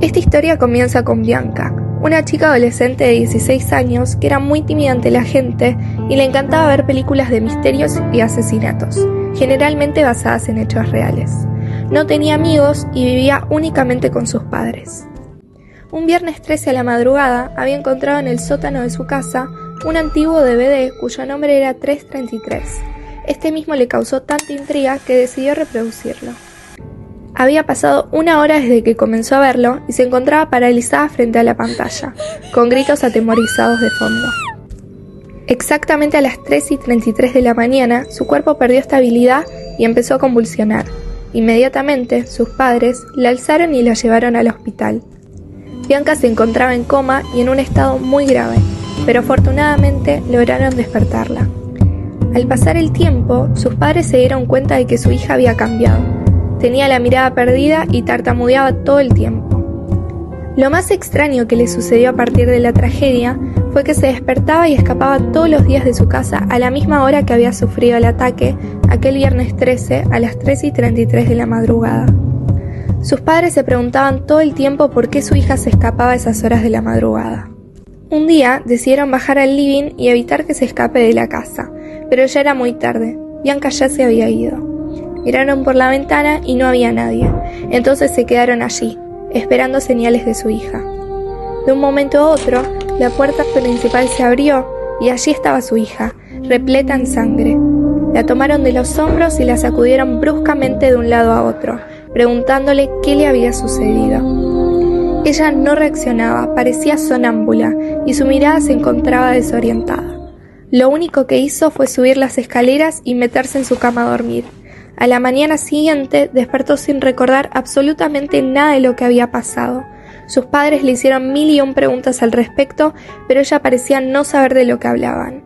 Esta historia comienza con Bianca, una chica adolescente de 16 años que era muy tímida ante la gente y le encantaba ver películas de misterios y asesinatos, generalmente basadas en hechos reales. No tenía amigos y vivía únicamente con sus padres. Un viernes 13 a la madrugada había encontrado en el sótano de su casa un antiguo DVD cuyo nombre era 333. Este mismo le causó tanta intriga que decidió reproducirlo. Había pasado 1 hora desde que comenzó a verlo y se encontraba paralizada frente a la pantalla, con gritos atemorizados de fondo. Exactamente a las 3:33 de la mañana, su cuerpo perdió estabilidad y empezó a convulsionar. Inmediatamente, sus padres la alzaron y la llevaron al hospital. Bianca se encontraba en coma y en un estado muy grave, pero afortunadamente lograron despertarla. Al pasar el tiempo, sus padres se dieron cuenta de que su hija había cambiado. Tenía la mirada perdida y tartamudeaba todo el tiempo. Lo más extraño que le sucedió a partir de la tragedia fue que se despertaba y escapaba todos los días de su casa a la misma hora que había sufrido el ataque aquel viernes 13 a las 3:33 de la madrugada. Sus padres se preguntaban todo el tiempo por qué su hija se escapaba a esas horas de la madrugada. Un día decidieron bajar al living y evitar que se escape de la casa, pero ya era muy tarde. Bianca ya se había ido. Miraron por la ventana y no había nadie, entonces se quedaron allí, esperando señales de su hija. De un momento a otro, la puerta principal se abrió y allí estaba su hija, repleta en sangre. La tomaron de los hombros y la sacudieron bruscamente de un lado a otro, preguntándole qué le había sucedido. Ella no reaccionaba, parecía sonámbula y su mirada se encontraba desorientada. Lo único que hizo fue subir las escaleras y meterse en su cama a dormir. A la mañana siguiente despertó sin recordar absolutamente nada de lo que había pasado. Sus padres le hicieron 1001 preguntas al respecto, pero ella parecía no saber de lo que hablaban.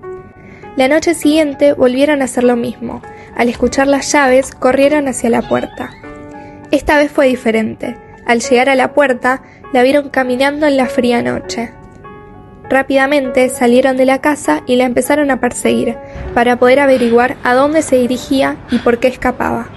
La noche siguiente volvieron a hacer lo mismo. Al escuchar las llaves, corrieron hacia la puerta. Esta vez fue diferente. Al llegar a la puerta, la vieron caminando en la fría noche. Rápidamente salieron de la casa y la empezaron a perseguir, para poder averiguar a dónde se dirigía y por qué escapaba.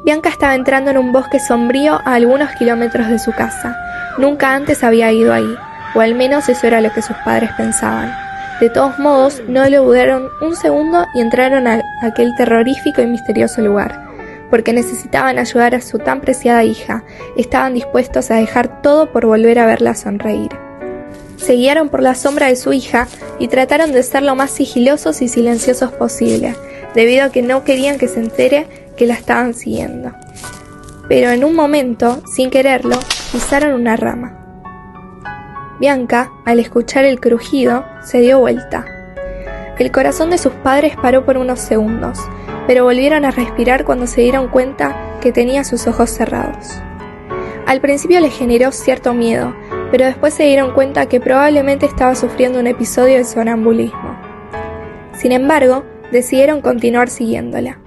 Bianca estaba entrando en un bosque sombrío a algunos kilómetros de su casa. Nunca antes había ido ahí, o al menos eso era lo que sus padres pensaban. De todos modos, no lo dudaron un segundo y entraron a aquel terrorífico y misterioso lugar. Porque necesitaban ayudar a su tan preciada hija, estaban dispuestos a dejar todo por volver a verla sonreír. Se guiaron por la sombra de su hija y trataron de ser lo más sigilosos y silenciosos posible, debido a que no querían que se entere que la estaban siguiendo. Pero en un momento, sin quererlo, pisaron una rama. Bianca, al escuchar el crujido, se dio vuelta. El corazón de sus padres paró por unos segundos, pero volvieron a respirar cuando se dieron cuenta que tenía sus ojos cerrados. Al principio les generó cierto miedo, pero después se dieron cuenta que probablemente estaba sufriendo un episodio de sonambulismo. Sin embargo, decidieron continuar siguiéndola.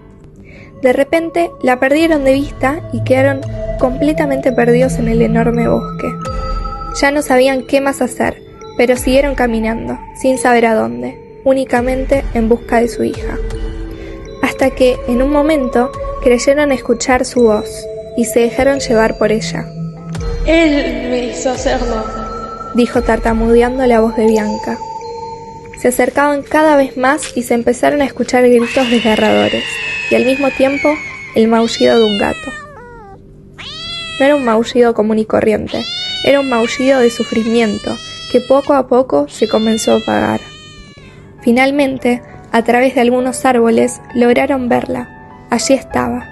De repente, la perdieron de vista y quedaron completamente perdidos en el enorme bosque. Ya no sabían qué más hacer, pero siguieron caminando, sin saber a dónde, únicamente en busca de su hija. Hasta que, en un momento, creyeron escuchar su voz y se dejaron llevar por ella. Él me hizo hacerlo, dijo tartamudeando la voz de Bianca. Se acercaban cada vez más y se empezaron a escuchar gritos desgarradores, y al mismo tiempo el maullido de un gato. No era un maullido común y corriente, era un maullido de sufrimiento que poco a poco se comenzó a apagar. Finalmente, a través de algunos árboles, lograron verla. Allí estaba.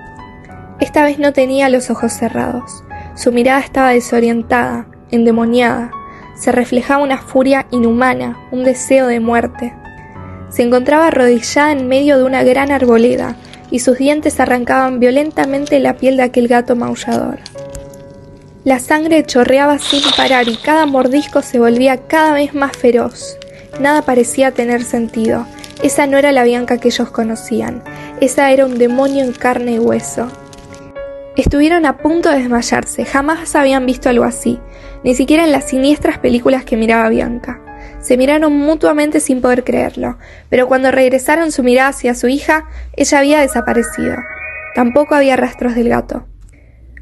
Esta vez no tenía los ojos cerrados. Su mirada estaba desorientada, endemoniada. Se reflejaba una furia inhumana, un deseo de muerte. Se encontraba arrodillada en medio de una gran arboleda, y sus dientes arrancaban violentamente la piel de aquel gato maullador. La sangre chorreaba sin parar y cada mordisco se volvía cada vez más feroz. Nada parecía tener sentido. Esa no era la Bianca que ellos conocían. Esa era un demonio en carne y hueso. Estuvieron a punto de desmayarse, jamás habían visto algo así, ni siquiera en las siniestras películas que miraba Bianca. Se miraron mutuamente sin poder creerlo, pero cuando regresaron su mirada hacia su hija, ella había desaparecido. Tampoco había rastros del gato.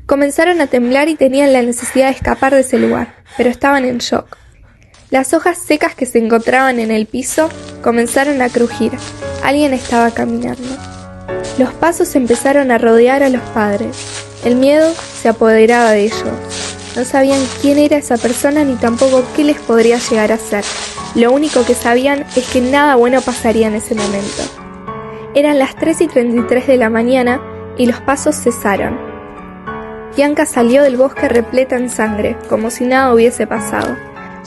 Comenzaron a temblar y tenían la necesidad de escapar de ese lugar, pero estaban en shock. Las hojas secas que se encontraban en el piso comenzaron a crujir. Alguien estaba caminando. Los pasos empezaron a rodear a los padres. El miedo se apoderaba de ellos. No sabían quién era esa persona ni tampoco qué les podría llegar a hacer. Lo único que sabían es que nada bueno pasaría en ese momento. Eran las 3:33 de la mañana y los pasos cesaron. Bianca salió del bosque repleta en sangre, como si nada hubiese pasado.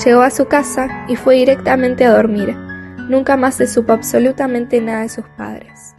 Llegó a su casa y fue directamente a dormir. Nunca más se supo absolutamente nada de sus padres.